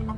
From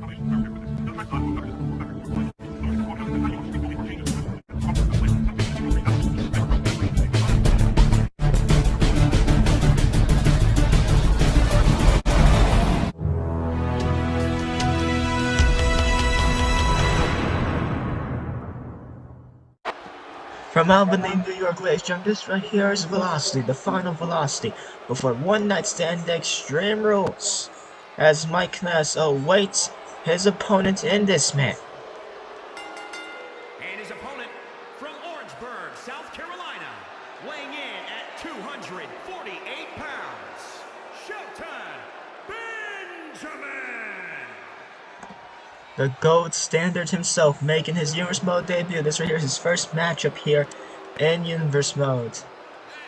Albany, New York, ladies and gentlemen, this right here is Velocity, the final Velocity, before one night stand Extreme Rules, as Mike Ness awaits his opponent in this match. And his opponent from Orangeburg, South Carolina, weighing in at 248 pounds, Shelton Benjamin. The gold standard himself making his Universe Mode debut. This right here is his first matchup here in Universe Mode.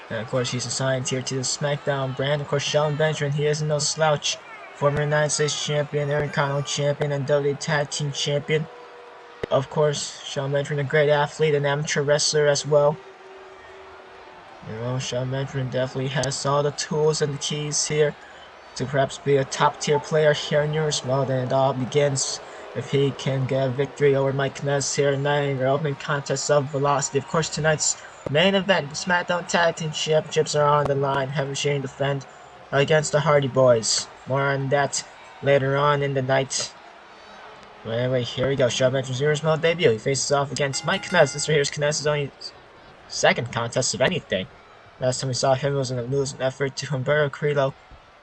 And of course he's assigned here to the Smackdown brand. Of course Shelton Benjamin, he isn't no slouch. Former United States Champion, Intercontinental Champion, and WWE Tag Team Champion. Of course, Shelton Benjamin, a great athlete and amateur wrestler as well. You know, Shelton Benjamin definitely has all the tools and the keys here to perhaps be a top tier player here in Universe Mode, and it all begins if he can get a victory over Mike Ness here tonight in the opening contest of Velocity. Of course, tonight's main event, the SmackDown Tag Team Championships are on the line. Heavy Shane defend against the Hardy Boys. More on that later on in the night. But anyway, here we go. Shelton Benjamin's Universe Mode debut. He faces off against Mike Ness. This right here is Kness's only second contest of anything. Last time we saw him was in a losing effort to Humberto Carrillo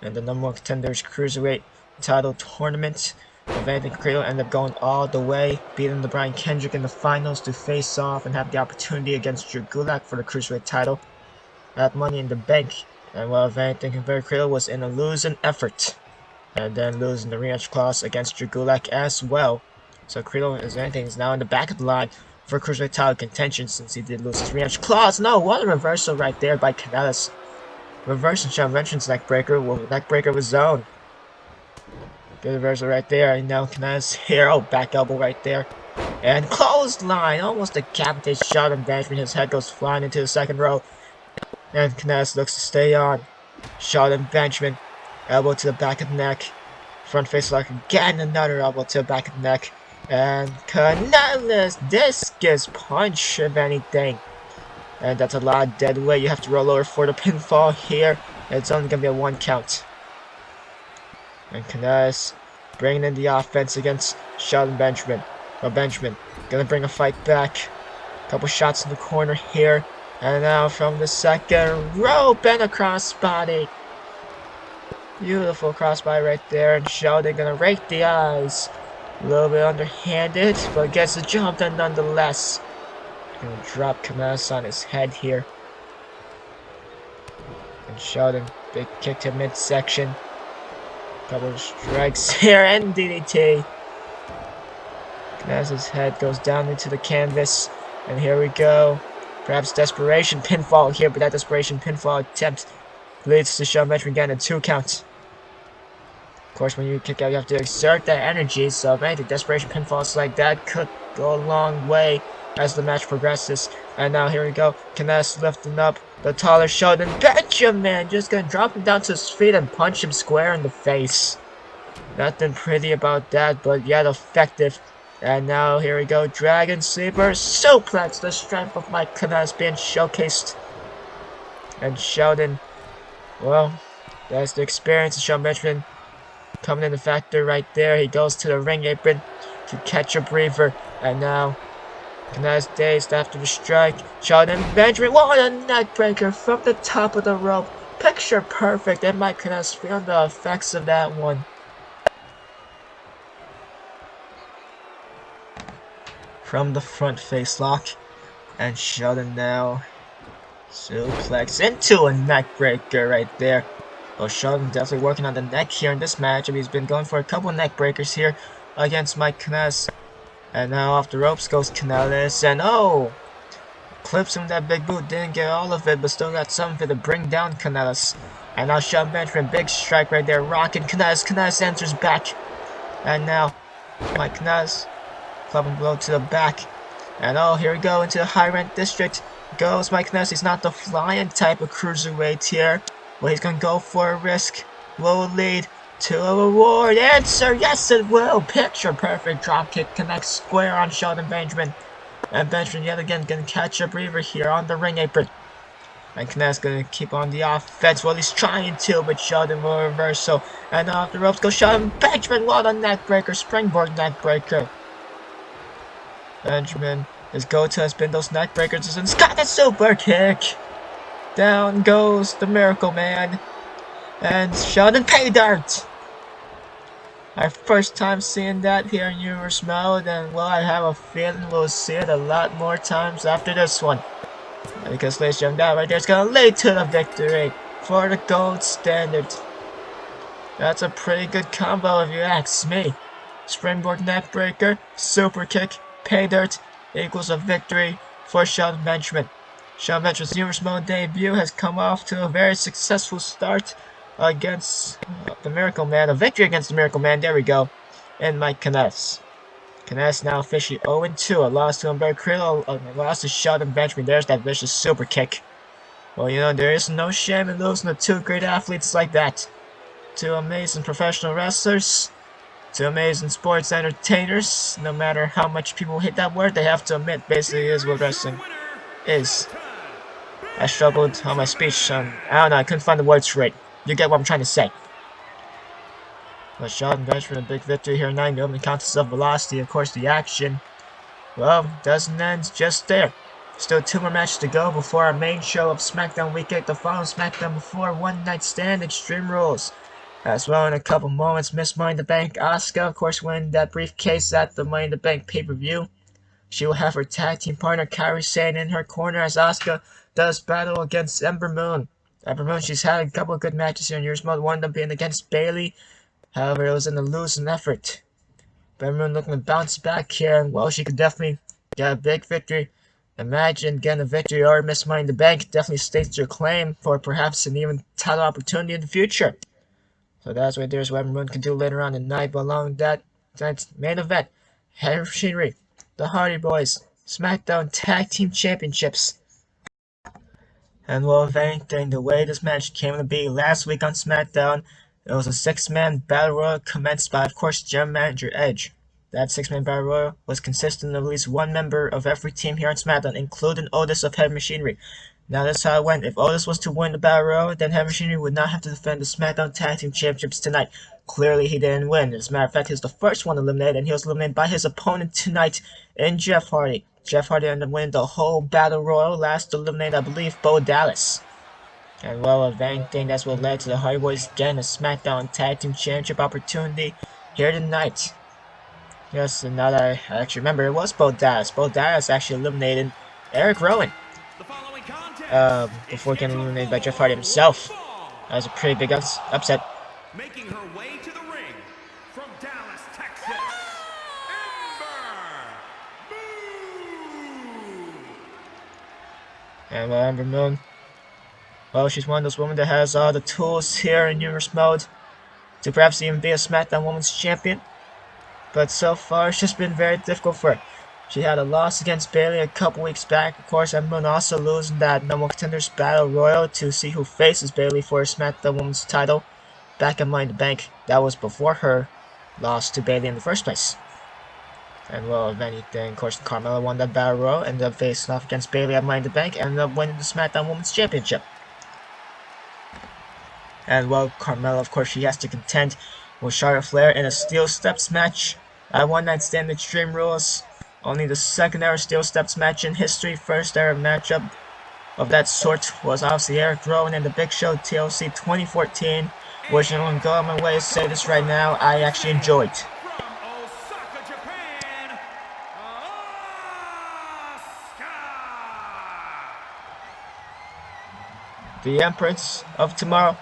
in the #1 Contenders Cruiserweight title tournament. Eventually, Carrillo ended up going all the way, beating the Brian Kendrick in the finals to face off and have the opportunity against Drew Gulak for the Cruiserweight title at Money in the Bank. And while Eventually, Humberto Carrillo was in a losing effort, and then losing the rematch clause against Drew Gulak as well. So Carrillo, as anything, is now in the back of the line for Cruiserweight title contention since he did lose his rematch clause. No, what a reversal right there by kanellis. Reversing Shelton Benjamin's neckbreaker. Well, neckbreaker of his own. Good reversal right there. And now Kness here. Oh, back elbow right there. And clothesline. Almost decapitates Shelton Benjamin. His head goes flying into the second row. And Kness looks to stay on. Shelton Benjamin. Elbow to the back of the neck. Front face lock again. Another elbow to the back of the neck. And kanellis. Discus punch, if anything. And that's a lot of dead weight. You have to roll over for the pinfall here. It's only going to be a 1 count. And Kness bringing in the offense against Shelton Benjamin. Well, Benjamin gonna bring a fight back. Couple shots in the corner here. And now from the second rope and a crossbody. Beautiful crossbody right there. And Shelton gonna rake the eyes. A little bit underhanded, but gets the jump done nonetheless. Gonna drop Kness on his head here. And Shelton, big kick to midsection. Couple of strikes here and DDT. Kness's head goes down into the canvas. And here we go. Perhaps desperation pinfall here, but that desperation pinfall attempt leads to Shelton Benjamin getting a 2 count. Of course, when you kick out, you have to exert that energy. So, man, the desperation pinfalls like that could go a long way as the match progresses. And now here we go. Kness lifting up the taller Shelton Benjamin. Just gonna drop him down to his feet and punch him square in the face. Nothing pretty about that, but yet effective. And now here we go. Dragon Sleeper suplex. The strength of Mike Kness being showcased. And Shelton, well, that's the experience of Shelton Benjamin coming in the factor right there. He goes to the ring apron to catch a breather. And now Kness dazed after the strike. Shelton Benjamin, what a neckbreaker from the top of the rope. Picture perfect, and Mike Kness feeling the effects of that one. From the front face lock. And Shelton now suplex into a neckbreaker right there. Well, Shelton definitely working on the neck here in this match. He's been going for a couple neck breakers here against Mike Kness. And now off the ropes goes kanellis, and oh! Clips him with that big boot, didn't get all of it, but still got some of it to bring down kanellis. And now Shelton Benjamin, big strike right there, rocking kanellis. Kanellis enters back. And now Mike Kness, clubbing blow to the back. And oh, here we go into the high rank district. Goes Mike Kness. He's not the flying type of cruiserweight here, but he's gonna go for a risk. Low lead. to a reward. Answer, yes it will. Picture perfect dropkick connects square on Shelton Benjamin. And Benjamin yet again gonna catch a breather here on the ring apron. And Kanellis gonna keep on the offense. Well, he's trying to, but Shelton will reversal. And off the ropes goes Shelton Benjamin. What a neck breaker, springboard neck breaker. Benjamin, his go-to has been those neck breakers, and Scott the super kick. Down goes the Miracle Man. And Shelton pay dirt. Our first time seeing that here in Universe Mode, and well, I have a feeling we'll see it a lot more times after this one. Because ladies and gentlemen, that right there is gonna lead to the victory for the gold standard. That's a pretty good combo if you ask me. Springboard neck breaker, super kick, pay dirt equals a victory for Shelton Benjamin. Shelton Benjamin's Universe Mode debut has come off to a very successful start against the Miracle Man. A victory against the Miracle Man, there we go. And Mike Kanellis. Kanellis now officially 0-2. A loss to Ember, a loss to Shelton Benjamin. There's that vicious super kick. Well, you know, there is no shame in losing to two great athletes like that. Two amazing professional wrestlers. Two amazing sports entertainers. No matter how much people hate that word, they have to admit basically is what wrestling is. I struggled on my speech. I don't know, I couldn't find the words right. You get what I'm trying to say. But Shelton Benjamin, a big victory here tonight in the opening contest of Velocity. Of course, the action, well, doesn't end just there. Still 2 more matches to go before our main show of Smackdown Week 8. The final Smackdown before One Night Stand Extreme Rules. As well, in a couple moments, Ms.money in the Bank Asuka, of course, winning that briefcase at the Money in the Bank pay-per-view. She will have her tag team partner Kairi Sane in her corner as Asuka does battle against Ember Moon. Ember Moon, she's had a couple of good matches here in Universe Mode, one of them being against Bayley. However, it was in a losing effort. Ember Moon looking to bounce back here, and well, she could definitely get a big victory. Imagine getting a victory or Ms.money in the Bank definitely states your claim for perhaps an even title opportunity in the future. So that's what there's what Ember Moon can do later on tonight. But along with that, tonight's main event, Heavy Machinery, the Hardy Boys, Smackdown Tag Team Championships. And well, if anything, the way this match came to be last week on SmackDown, it was a 6-man battle royal commenced by, of course, General Manager Edge. That 6-man battle royal was consistent of at least one member of every team here on SmackDown, including Otis of Heavy Machinery. Now that's how it went. If Otis was to win the battle royal, then Heavy Machinery would not have to defend the SmackDown Tag Team Championships tonight. Clearly, he didn't win. As a matter of fact, he was the first one eliminated, and he was eliminated by his opponent tonight in Jeff Hardy. Jeff Hardy ended up winning the whole battle royal, last eliminated, I believe, Bo Dallas. And well, if anything, that's what led to the Hardy Boys getting a SmackDown Tag Team Championship opportunity here tonight. Yes, and now that I actually remember, it was Bo Dallas. Bo Dallas actually eliminated Eric Rowan before getting eliminated by Jeff Hardy himself. That was a pretty big upset. Making her way to the ring from Dallas, Texas, Ember. And well, Ember Moon, well, she's one of those women that has all the tools here in Universe Mode to perhaps even be a SmackDown Women's Champion. But so far, it's just been very difficult for her. She had a loss against Bayley a couple weeks back. Of course, Ember Moon also losing that No More Contenders Battle Royal to see who faces Bayley for a SmackDown Women's title back in Money in the Bank. That was before her loss to Bayley in the first place. And well, if anything, of course, Carmella won that Battle Royal, ended up facing off against Bayley at Money in the Bank, ended up winning the SmackDown Women's Championship. And well, Carmella, of course, she has to contend with Charlotte Flair in a Steel Steps match at One Night Stand Extreme Rules. Only the second ever Steel Steps match in history. First ever matchup of that sort was obviously Eric Rowan and the Big Show TLC 2014, which I'm going to go on my way to say this right now, I actually enjoyed. From Osaka, Japan, Asuka. The Empress of Tomorrow,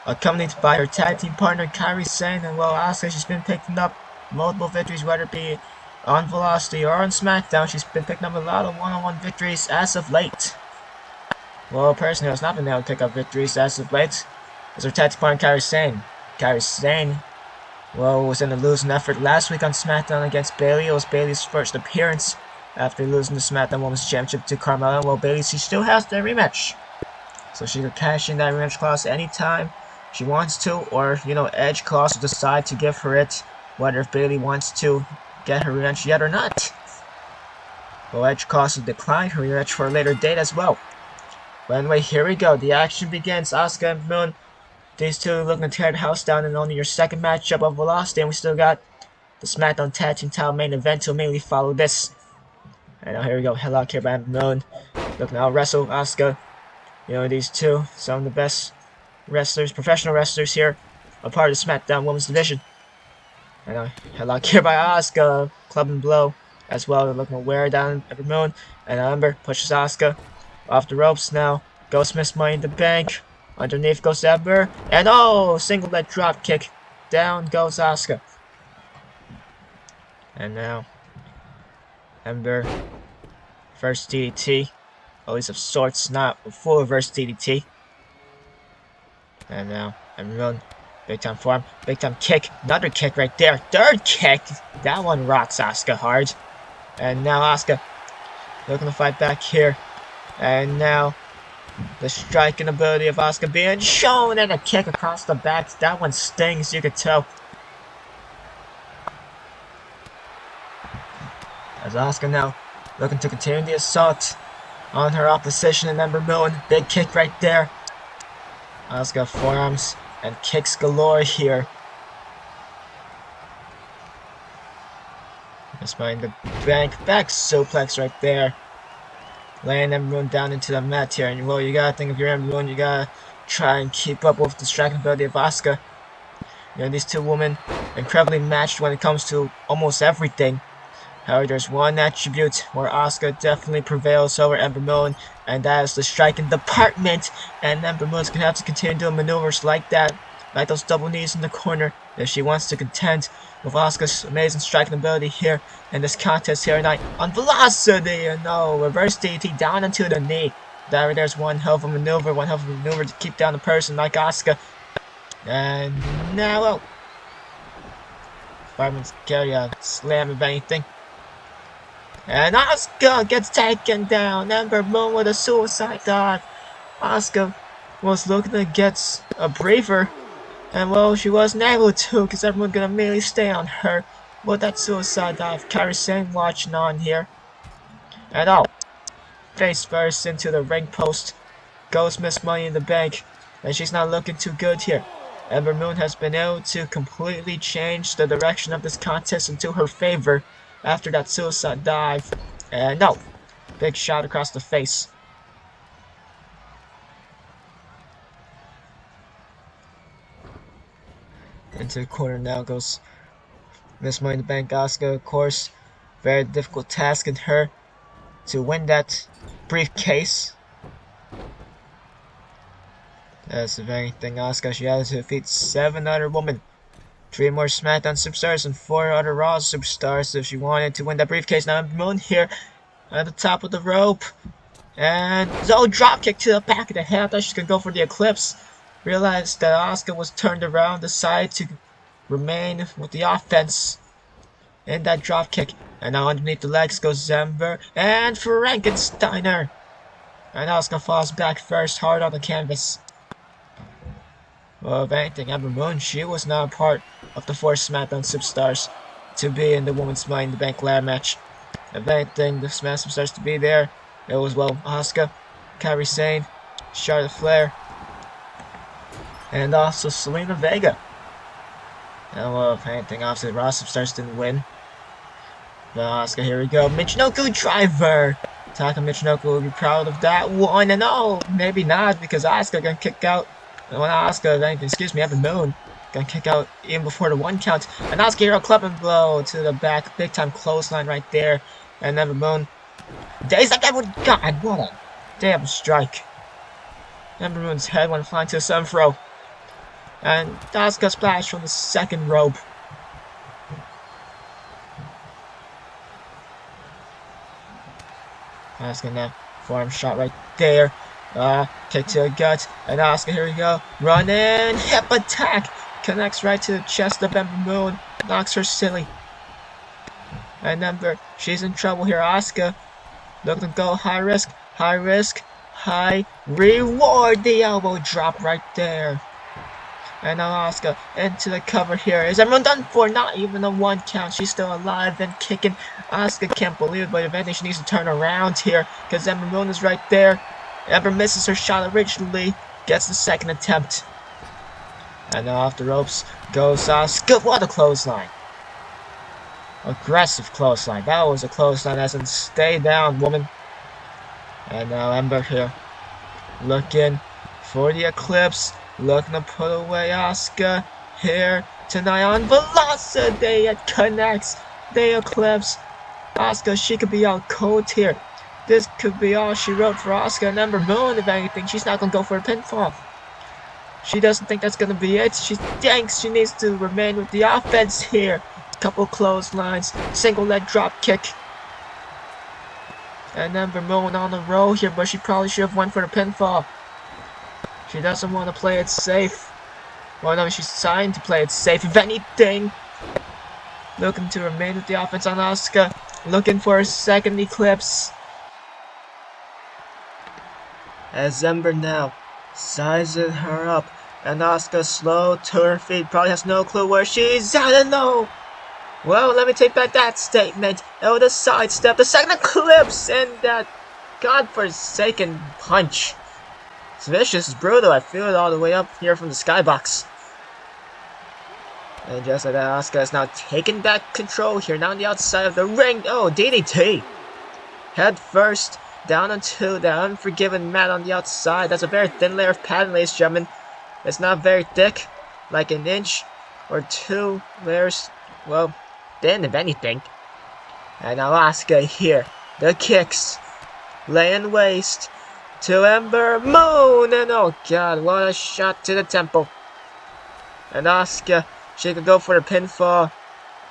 accompanied by her tag team partner Kairi Sane, and well, Asuka, she's been picking up multiple victories, whether it be on Velocity or on Smackdown. She's been picking up a lot of one-on-one victories as of late. Well, personally, I was not been able to pick up victories as of late. As her tag team partner Kairi Sane. Kairi Sane, well, was in a losing effort last week on SmackDown against Bayley. It was Bayley's first appearance after losing the SmackDown Women's Championship to Carmella. Well, Bayley, she still has the rematch, so she could cash in that rematch clause anytime she wants to, or Edge could also decide to give her it, whether if Bayley wants to get her revenge yet or not. Well, Edge could also decline her revenge for a later date as well. But anyway, here we go. The action begins. Asuka and Moon, these two looking to tear the house down in only your second matchup of Velocity, and we still got the SmackDown Tag Team title main event to immediately follow this. And now here we go. Headlock here by Moon. Looking to out-wrestle Asuka. These two, some of the best wrestlers, professional wrestlers here, a part of the SmackDown Women's Division. And now headlock here by Asuka. Club and blow as well. They're looking to wear down Ember Moon. And Ember pushes Asuka off the ropes now. Goes Ms.money in the bank. Underneath goes Ember. And single leg drop kick. Down goes Asuka. And now Ember, first DDT, at least of sorts, not a full reverse DDT. And now Ember Moon, big time forearm, big time kick, another kick right there, third kick, that one rocks Asuka hard. And now Asuka looking to fight back here. And now the striking ability of Asuka being shown, and a kick across the back, that one stings, you could tell. As Asuka now looking to continue the assault on her opposition in Ember Moon. Big kick right there. Asuka forearms and kicks galore here. Just behind the bank. Back suplex right there. Laying Ember Moon down into the mat here. And well, you gotta think of your Ember Moon. You gotta try and keep up with the striking ability of Asuka. These two women incredibly matched when it comes to almost everything. However, there's one attribute where Asuka definitely prevails over Ember Moon, and that is the striking department. And Ember Moon's gonna have to continue doing maneuvers like that, like those double knees in the corner, if she wants to contend with Asuka's amazing striking ability here in this contest here tonight on Velocity. And reverse DDT down into the knee. There's one hell of a maneuver, to keep down a person like Asuka. And now, Fireman's carry a slam if anything. And Asuka gets taken down. Ember Moon with a suicide dive. Asuka was looking to get a breather. And well, she wasn't able to, because everyone's gonna immediately stay on her with that suicide dive. Kairi Sane watching on here. And face first into the ring post. Goes Ms.money in the bank. And she's not looking too good here. Ember Moon has been able to completely change the direction of this contest into her favor after that suicide dive. And big shot across the face. Into the corner now goes Ms.money in the bank. Asuka, of course, very difficult task in her to win that briefcase. That's if anything, Asuka, she had to defeat 7 other women, 3 more SmackDown superstars, and 4 other Raw superstars if she wanted to win that briefcase. Now Ember Moon here at the top of the rope. And drop kick to the back of the head. I thought she was going to go for the Eclipse. Realized that Asuka was turned around, decided to remain with the offense in that drop kick. And now underneath the legs goes Ember and Frankensteiner. And Asuka falls back first, hard on the canvas. Well, if anything, Ember Moon, she was not a part of the 4 SmackDown superstars to be in the Women's Money in the Bank ladder match. If anything, the SmackDown superstars to be there, it was, Asuka, Kairi Sane, Charlotte Flair, and also Selena Vega. And if anything, obviously the Raw superstars didn't win. But Asuka, here we go. Michinoku driver! Taka Michinoku will be proud of that one. And maybe not, because Asuka gonna kick out. And when Ember Moon gonna kick out even before the 1 count. And Asuka hero club and blow to the back. Big time clothesline right there. And Ember Moon. Days like everyone. God, what a damn strike. Ember Moon's head went flying to the 7th row. And Asuka splash from the 2nd rope. Asuka now, forearm shot right there. Kick to the gut. And Asuka, here we go. Running, hip attack. Connects right to the chest of Ember Moon. Knocks her silly. And Ember, she's in trouble here. Asuka looking to go high risk, high reward. The elbow drop right there. And now Asuka into the cover here. Is everyone done for? Not even a 1 count. She's still alive and kicking. Asuka can't believe it, but eventually she needs to turn around here because Ember Moon is right there. Ember misses her shot originally. Gets the second attempt. And now off the ropes goes Asuka. What a clothesline. Aggressive clothesline. That was a clothesline as in stay down, woman. And now Ember here. Looking for the Eclipse. Looking to put away Asuka here tonight on Velocity. It connects the Eclipse. Asuka, she could be out cold here. This could be all she wrote for Asuka and Ember Moon. If anything, she's not going to go for a pinfall. She doesn't think that's going to be it. She thinks she needs to remain with the offense here. Couple clotheslines, single leg drop kick. And Ember Moon on the roll here, but she probably should have went for the pinfall. She doesn't want to play it safe. Well, no, she's trying to play it safe. If anything, looking to remain with the offense on Asuka. Looking for a second Eclipse. As Ember now sizes her up. And Asuka slow to her feet. Probably has no clue where she's at. And no! Well, let me take back that statement. Oh, the sidestep, the second Eclipse, and that godforsaken punch. It's vicious, it's brutal. I feel it all the way up here from the skybox. And just like that, Asuka is now taking back control here, now on the outside of the ring. Oh, DDT. Head first, down onto the unforgiven mat on the outside. That's a very thin layer of padding, ladies and gentlemen. It's not very thick, like an inch or 2 layers. Well, thin if anything. And now Asuka here. The kicks. Laying waste to Ember Moon, and oh god, what a shot to the temple. And Asuka, she could go for the pinfall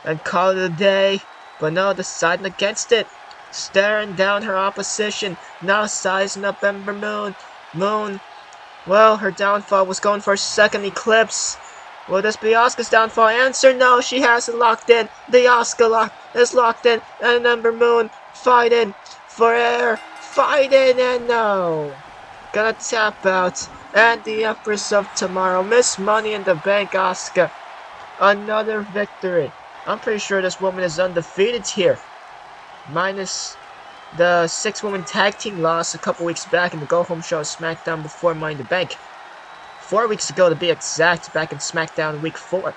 and call it a day, but no, deciding against it. Staring down her opposition, now sizing up Ember Moon. Well, her downfall was going for a second Eclipse. Will this be Asuka's downfall? Answer no, she has it locked in. The Asuka lock is locked in, and Ember Moon fighting for air. Fighting, and no. Gonna tap out. And the Empress of Tomorrow, Ms.money in the bank, Asuka. Another victory. I'm pretty sure this woman is undefeated here. Minus the 6-woman tag team loss a couple weeks back in the go-home show of Smackdown before Money in the Bank. 4 weeks ago to be exact, back in Smackdown week 4.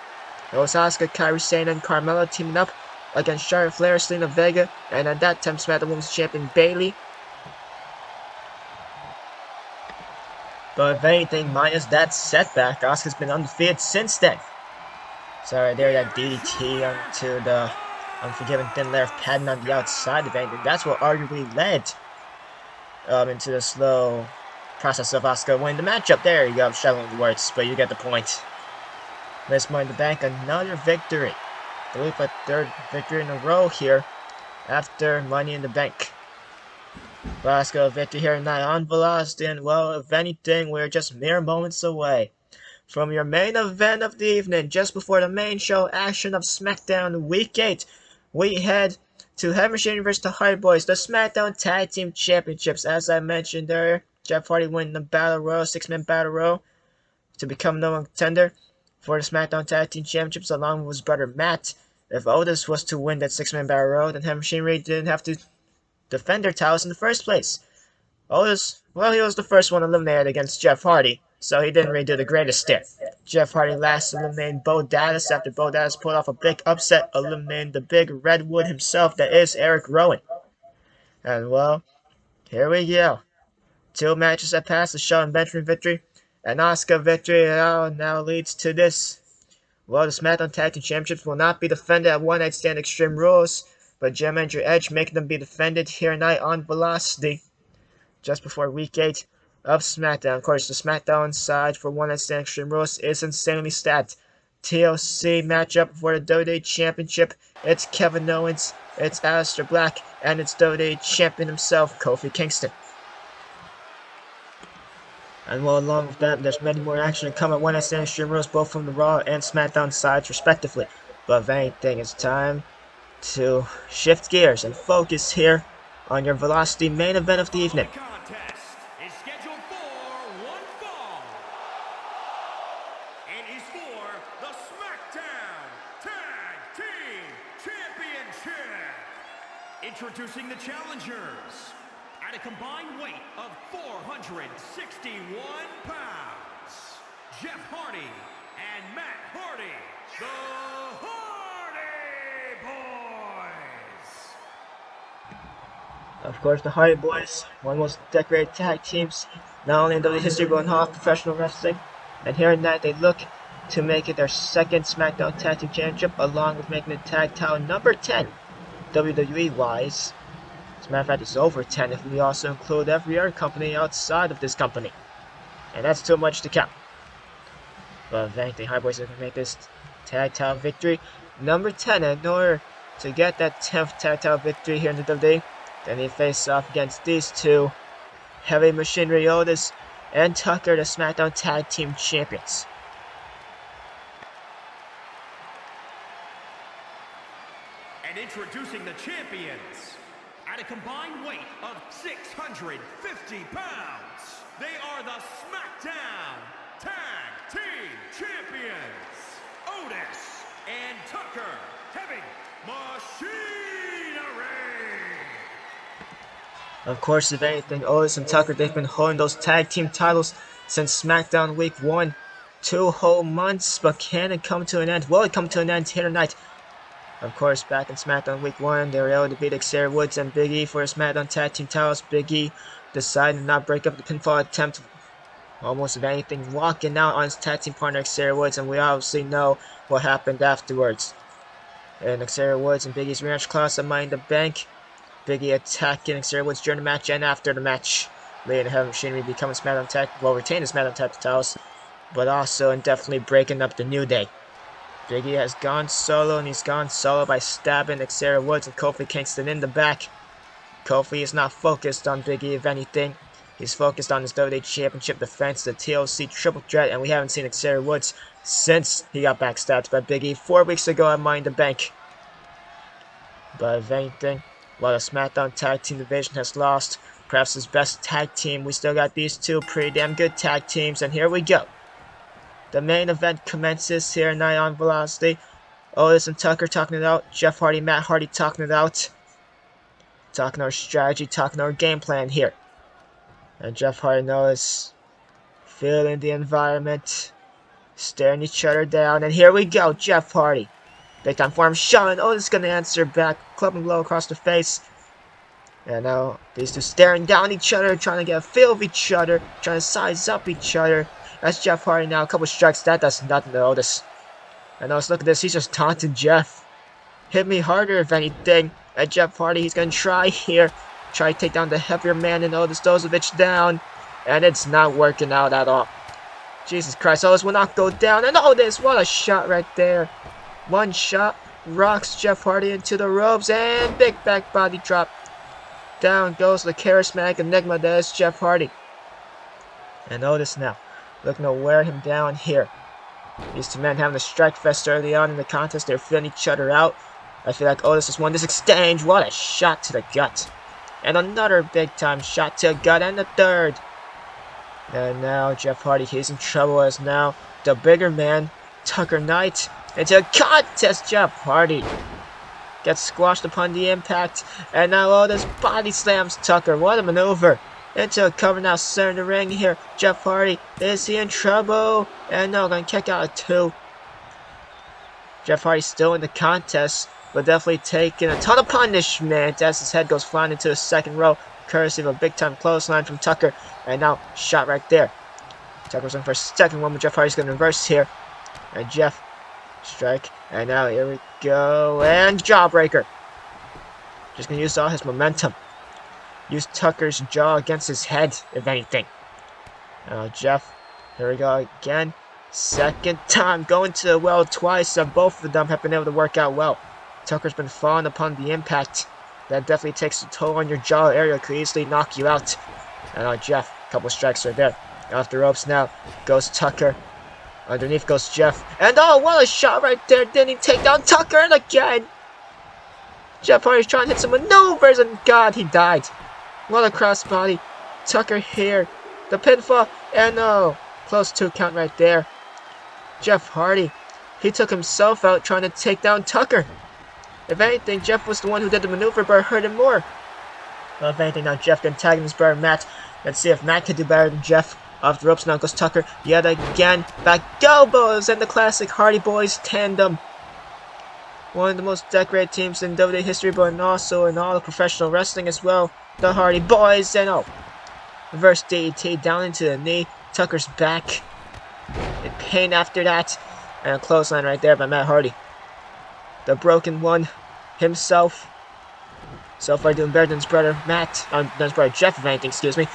It was Asuka, Kairi, Sane, and Carmella teaming up against Charlotte Flair, Selena Vega, and at that time Smackdown Women's Champion Bayley. But if anything, minus that setback, Asuka's been undefeated since then. So right there, that DDT onto the unforgiven thin layer of padding on the outside of anything, that's what arguably led into the slow process of Asuka winning the matchup. There you go, I'm struggling with words, but you get the point. Ms.money in the bank, another victory. I believe a 3rd victory in a row here after Money in the Bank. Asuka victory here tonight on Velocity, and well, if anything, we're just mere moments away from your main event of the evening. Just before the main show action of SmackDown Week 8, we head to Heavy Machinery vs. the Hardy Boys, the SmackDown Tag Team Championships. As I mentioned earlier, Jeff Hardy winning the Battle Royal, 6-man Battle Royal, to become number 1 contender for the SmackDown Tag Team Championships, along with his brother Matt. If Otis was to win that 6-man Battle Royal, then Heavy Machinery didn't have to defend their titles in the first place. Otis, well, he was the first one eliminated against Jeff Hardy, so he didn't really do the greatest there. Jeff Hardy last eliminated Bo Dallas after Bo Dallas pulled off a big upset, eliminating the big redwood himself, that is Eric Rowan. And well, here we go. 2 matches that passed, the Shelton Benjamin victory, and Asuka victory now leads to this. Well, the SmackDown Tag Team Championships will not be defended at One Night Stand Extreme Rules, but Jim and your Edge making them be defended here tonight on Velocity, just before Week 8 of SmackDown. Of course, the SmackDown side for One Night Stand Extreme Rules is insanely stacked. TLC matchup for the WWE Championship. It's Kevin Owens, it's Aleister Black, and it's WWE Champion himself, Kofi Kingston. And well, along with that, there's many more action to come at One Night Stand Extreme Rules, both from the Raw and SmackDown sides, respectively. But if anything, it's time to shift gears and focus here on your Velocity main event of the evening. The contest is scheduled for one fall and is Introducing the challengers. At a combined weight of 461 pounds, Jeff Hardy and Matt Hardy, the Hardy Boys. Of course, the Hardy Boys, one of the most decorated tag teams, not only in WWE history but in all of professional wrestling. And here tonight they look to make it their second Smackdown Tag Team Championship, along with making it tag title number 10, WWE-wise. As a matter of fact, it's over 10 if we also include every other company outside of this company. And that's too much to count. But if anything, Hardy Boys are going to make this tag title victory number 10. And in order to get that 10th tag title victory here in the WWE, then they face off against these two heavy machinery, Otis and Tucker, the SmackDown Tag Team Champions. And introducing the champions. At a combined weight of 650 pounds, they are the SmackDown Tag Team Champions, Otis and Tucker, Heavy Machinery. Of course, if anything, Otis and Tucker, they've been holding those tag team titles since SmackDown Week 1. 2 whole months, but can it come to an end? Will it come to an end here tonight? Of course, back in SmackDown Week 1, they were able to beat Xavier Woods and Big E for the SmackDown Tag Team titles. Big E decided to not break up the pinfall attempt, almost if anything, walking out on his tag team partner Xavier Woods, and we obviously know what happened afterwards. And Xavier Woods and Big E's rematch clause at Money in the Bank. Big E attacking Xavier Woods during the match and after the match, leading to Heavy Machinery becoming SmackDown Tag, well, retaining the SmackDown Tag Team titles, but also indefinitely breaking up the New Day. Big E has gone solo, and he's gone solo by stabbing Xavier Woods and Kofi Kingston in the back. Kofi is not focused on Big E, if anything. He's focused on his WWE Championship defense, the TLC Triple Threat, and we haven't seen Xavier Woods since he got backstabbed by Big E 4 weeks ago at Money in the Bank. But if anything, while the SmackDown Tag Team division has lost perhaps his best tag team, we still got these two pretty damn good tag teams, and here we go. The main event commences here tonight on Velocity. Otis and Tucker talking it out. Jeff Hardy, Matt Hardy talking it out. Talking our strategy, talking our game plan here. And Jeff Hardy and Otis feeling the environment, staring each other down. And here we go, Jeff Hardy. Big time for him, showing. Otis going to answer back. Clubbing blow across the face. And now these two staring down each other, trying to get a feel of each other, trying to size up each other. That's Jeff Hardy now. A couple strikes. That does nothing to Otis. And Otis, look at this. He's just taunting Jeff. Hit me harder, if anything. And Jeff Hardy, he's going to try here. Try to take down the heavier man and Otis Dozovich down. And it's not working out at all. Jesus Christ. Otis will not go down. And Otis, what a shot right there. One shot. Rocks Jeff Hardy into the ropes. And big back body drop. Down goes the charismatic enigma that is Jeff Hardy. And Otis now looking to wear him down here. These two men having a strike fest early on in the contest. They're feeling each other out. I feel like Otis has won this exchange. What a shot to the gut. And another big time shot to the gut, and the third. And now Jeff Hardy, he's in trouble as now the bigger man, Tucker Knight, into a contest. Jeff Hardy gets squashed upon the impact. And now Otis body slams Tucker. What a maneuver. Into a cover now, center of the ring here. Jeff Hardy, is he in trouble? And no, going to kick out a 2. Jeff Hardy still in the contest, but definitely taking a ton of punishment as his head goes flying into the second row, courtesy of a big time clothesline from Tucker. And now, shot right there. Tucker's in for a second one, but Jeff Hardy's going to reverse here. And Jeff, strike. And now, here we go. And jawbreaker. Just going to use all his momentum. Use Tucker's jaw against his head, if anything. Jeff, here we go again. Second time, going to the well twice, and both of them have been able to work out well. Tucker's been falling upon the impact. That definitely takes a toll on your jaw area, could easily knock you out. And Jeff, a couple strikes right there. Off the ropes now, goes Tucker. Underneath goes Jeff. And oh, what a shot right there. Didn't he take down Tucker? And again, Jeff Hardy's trying to hit some maneuvers, and God, he died. What a crossbody. Tucker here. The pinfall. And no. Close 2 count right there. Jeff Hardy. He took himself out trying to take down Tucker. If anything, Jeff was the one who did the maneuver, but it hurt him more. Well, if anything, now Jeff can tag his brother Matt. Let's see if Matt can do better than Jeff. Off the ropes now goes Tucker. Yet again. Back elbows and the classic Hardy Boys tandem. One of the most decorated teams in WWE history, but also in all of professional wrestling as well. The Hardy Boys. And reverse DDT down into the knee. Tucker's back. In pain after that. And a clothesline right there by Matt Hardy. The broken one himself. So far doing better than his brother Matt. Than his brother Jeff, if anything, excuse me.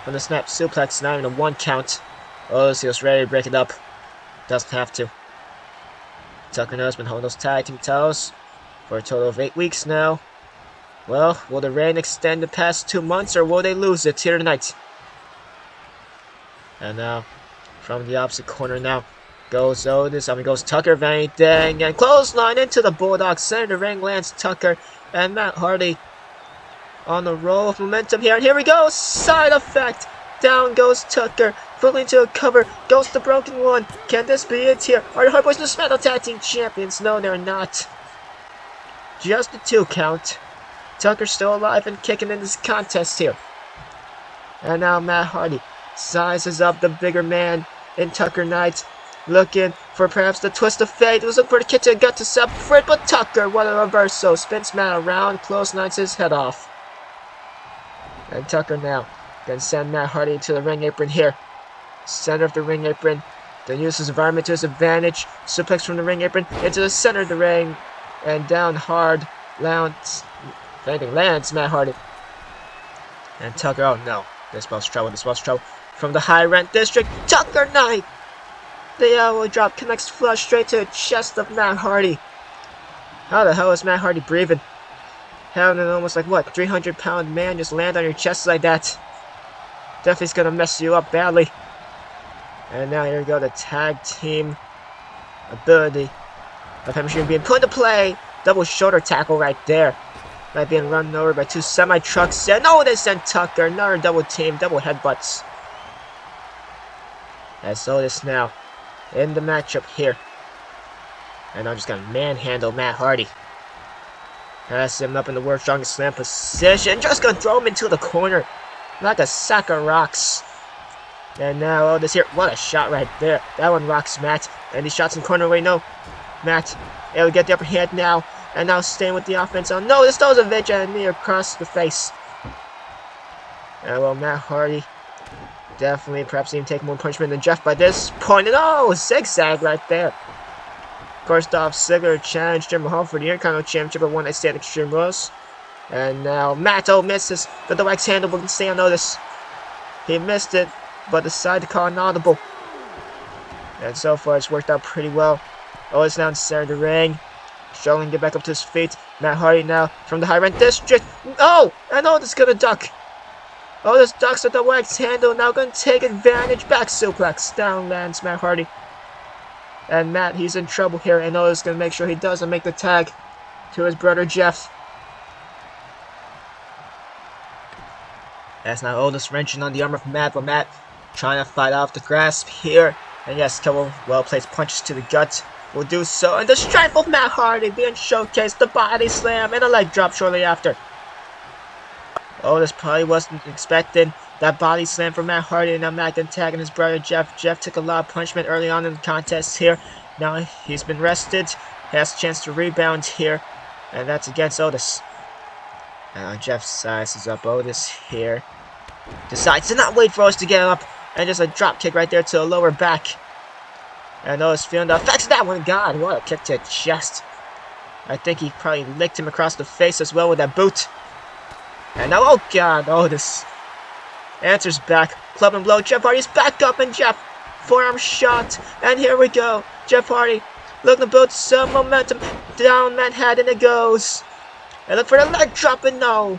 From the snap suplex, not even a 1 count. Otis feels ready to break it up. Doesn't have to. Tucker has been holding those tag team titles for a total of 8 weeks now. Well, will the reign extend the past 2 months, or will they lose it here tonight? And now, from the opposite corner now, goes Otis. Goes Tucker, if anything. And clothesline into the Bulldog. Center of the ring lands Tucker. And Matt Hardy on the roll of momentum here. And here we go. Side effect. Down goes Tucker. Fully into a cover. Goes the broken one. Can this be it here? Are the Hard Boys the Smackdown Tag Team Champions? No, they're not. Just a 2 count. Tucker's still alive and kicking in this contest here. And now Matt Hardy sizes up the bigger man in Tucker Knight. Looking for perhaps the twist of fate. He was looking for the kick to the gut to separate, but Tucker, what a reversal. Spins Matt around, clotheslines his head off. And Tucker now can send Matt Hardy to the ring apron here. Center of the ring apron. Then uses his environment to his advantage. Suplex from the ring apron into the center of the ring. And down hard. Lands Matt Hardy. And Tucker, oh no. This spells trouble. From the high rent district, Tucker Knight. The elbow drop connects flush straight to the chest of Matt Hardy. How the hell is Matt Hardy breathing? Having an almost 300-pound man just land on your chest like that. Definitely gonna mess you up badly. And now here we go, the tag team ability of Heavy Machine being put into play. Double shoulder tackle right there. By being run over by 2 semi-trucks. And they sent Tucker. Another double team, double headbutts. As Otis now in the matchup here. And I'm just gonna manhandle Matt Hardy. Pass him up in the world's strongest slam position. Just gonna throw him into the corner like a sack of rocks. And now Otis here. What a shot right there. That one rocks Matt. And he shots in the corner. Wait, no. Matt able to get the upper hand now. And now staying with the offense. Oh no, this throws a bitch and a knee across the face. And well, Matt Hardy definitely perhaps even take more punishment than Jeff by this point. And zigzag right there. Of course, Dolph Ziggler challenged Jim Mahal for the Intercontinental Championship at One Night Stand Extreme Rules. And now Matt misses, but the wax handle will stay on notice. He missed it, but decided to call an audible. And so far, it's worked out pretty well. Otis now in the center of the ring. Struggling to get back up to his feet. Matt Hardy now from the high rent district. Oh! And Otis gonna duck. Otis ducks with the wax handle. Now gonna take advantage. Back suplex. Down lands Matt Hardy. And Matt, he's in trouble here. And Otis gonna make sure he doesn't make the tag to his brother Jeff. That's now Otis wrenching on the arm of Matt. But Matt trying to fight off the grasp here. And yes, a couple well-placed punches to the gut will do so. And the stripe of Matt Hardy being showcased, the body slam, and a leg drop shortly after. Otis probably wasn't expecting that body slam from Matt Hardy, and now Matt tagging his brother Jeff. Jeff took a lot of punishment early on in the contest here. Now he's been rested. He has a chance to rebound here, and that's against Otis. Now Jeff sizes up Otis here. Decides to not wait for Otis to get up, and just a drop kick right there to the lower back. And Otis feeling the effects of that one. God, what a kick to the chest. I think he probably licked him across the face as well with that boot. And now, oh God, Otis answers back. Club and blow. Jeff Hardy's back up, and Jeff forearm shot. And here we go. Jeff Hardy looking to build some momentum. Down Manhattan it goes. And look for the leg drop, and no.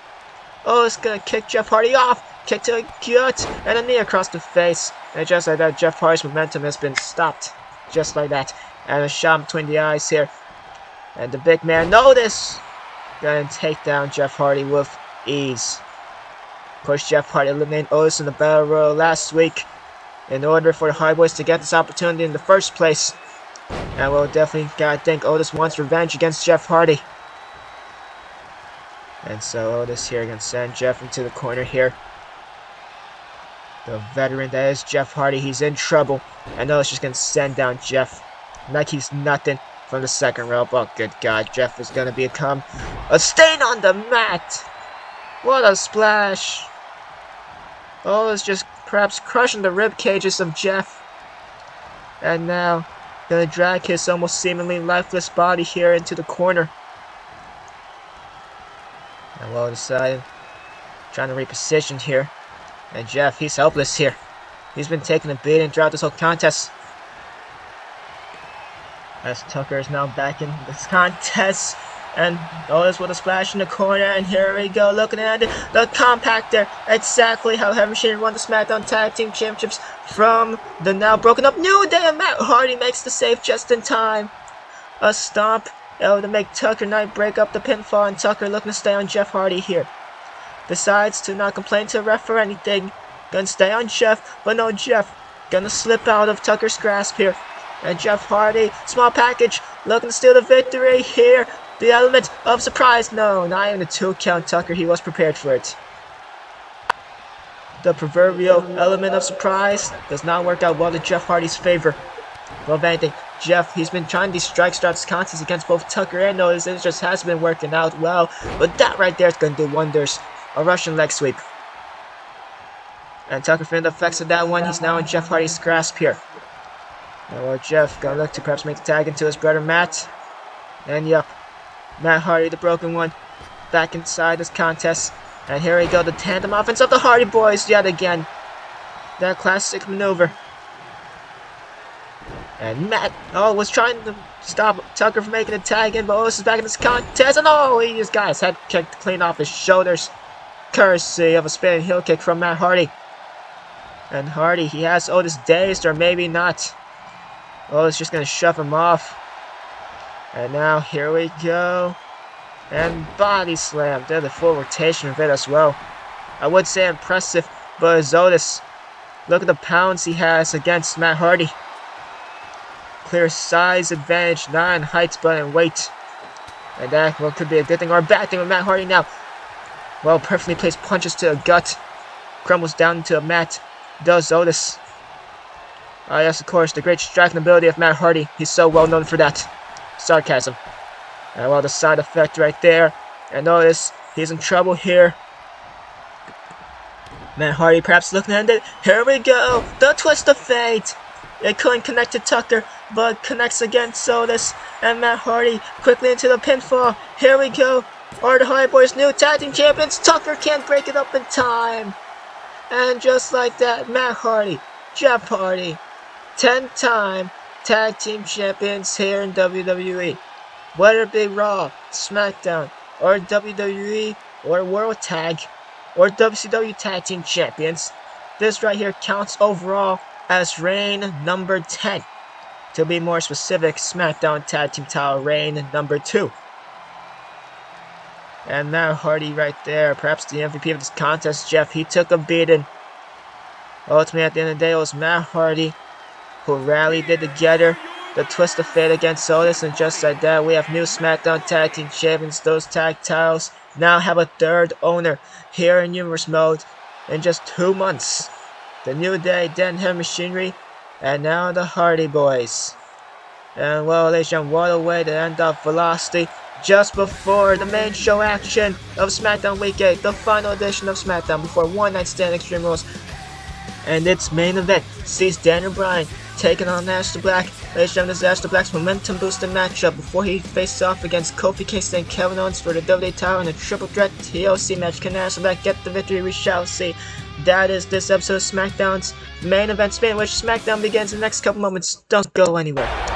Otis gonna kick Jeff Hardy off. Kick to the gut, and a knee across the face. And just like that, Jeff Hardy's momentum has been stopped. Just like that. And a shot between the eyes here. And the big man, Otis, gonna take down Jeff Hardy with ease. Of course, Jeff Hardy eliminated Otis in the Battle Royal last week in order for the Hardy Boys to get this opportunity in the first place. And we'll definitely gotta think Otis wants revenge against Jeff Hardy. And so Otis here gonna send Jeff into the corner here. The veteran that is Jeff Hardy, he's in trouble. And Otis just gonna send down Jeff like he's nothing from the second rope. Oh, good God, Jeff is gonna become a stain on the mat. What a splash. Otis just perhaps crushing the rib cages of Jeff. And now gonna drag his almost seemingly lifeless body here into the corner. And well decided, trying to reposition here. And Jeff, he's helpless here. He's been taking a beating throughout this whole contest. As Tucker is now back in this contest. And Otis with a splash in the corner. And here we go, looking at it. The compactor. Exactly how Heavy Machinery won the SmackDown Tag Team Championships from the now broken up New Day. And Matt Hardy makes the save just in time. A stomp to make Tucker Knight break up the pinfall. And Tucker looking to stay on Jeff Hardy here. Decides to not complain to the ref or anything. Gonna stay on Jeff, but no, Jeff gonna slip out of Tucker's grasp here. And Jeff Hardy, small package, looking to steal the victory here. The element of surprise. No, not even a 2 count. Tucker, he was prepared for it. The proverbial element of surprise does not work out well to Jeff Hardy's favor. Well, if anything, Jeff, he's been trying these strikes throughout this contest against both Tucker and Otis. It just hasn't been working out well. But that right there is gonna do wonders. A Russian leg sweep. And Tucker feeling the effects of that one. He's now in Jeff Hardy's grasp here. And well, Jeff gonna look to perhaps make the tag into his brother Matt. And yep, Matt Hardy, the broken one, back inside this contest. And here we go, the tandem offense of the Hardy Boys yet again. That classic maneuver. And Matt, was trying to stop Tucker from making a tag in, but Otis is back in this contest. And he just got his head kicked clean off his shoulders. Courtesy of a spinning heel kick from Matt Hardy. And Hardy, he has Otis dazed, or maybe not. Otis just going to shove him off. And now, here we go. And body slam. Did the full rotation of it as well. I would say impressive, but it's Otis. Look at the pounds he has against Matt Hardy. Clear size advantage, not in height, but in weight. And that, well, could be a good thing or a bad thing with Matt Hardy now. Well, perfectly placed punches to the gut. Crumbles down into a mat. Does Otis. Yes, of course, the great striking ability of Matt Hardy. He's so well known for that. Sarcasm. And well, the side effect right there. And Otis, he's in trouble here. Matt Hardy perhaps looking at it. Here we go. The twist of fate. It couldn't connect to Tucker, but connects against Otis. And Matt Hardy quickly into the pinfall. Here we go. Are the Hardy Boys new tag team champions? Tucker can't break it up in time. And just like that, Matt Hardy, Jeff Hardy, 10-time tag team champions here in WWE. Whether it be Raw, SmackDown, or WWE, or World Tag, or WCW tag team champions, this right here counts overall as reign number 10. To be more specific, SmackDown tag team title reign number 2. And Matt Hardy right there, perhaps the MVP of this contest, Jeff, he took a beating. Ultimately, at the end of the day, it was Matt Hardy who rallied it together. The twist of fate against Otis, and just like that, we have new SmackDown Tag Team Champions. Those tag titles now have a third owner here in Universe Mode in just 2 months. The New Day, then Heavy Machinery, and now the Hardy Boys. And well, ladies and gentlemen, what a way to end off Velocity just before the main show action of SmackDown Week 8, the final edition of SmackDown before One Night Stand Extreme Rules. And its main event sees Daniel Bryan taking on Aleister Black. Ladies and gentlemen, this is Aleister Black's momentum boosting matchup before he faces off against Kofi Kingston and Kevin Owens for the WWE title in a triple threat TLC match. Can Aleister Black get the victory? We shall see. That is this episode of SmackDown's main event spin, which SmackDown begins in the next couple moments. Don't go anywhere.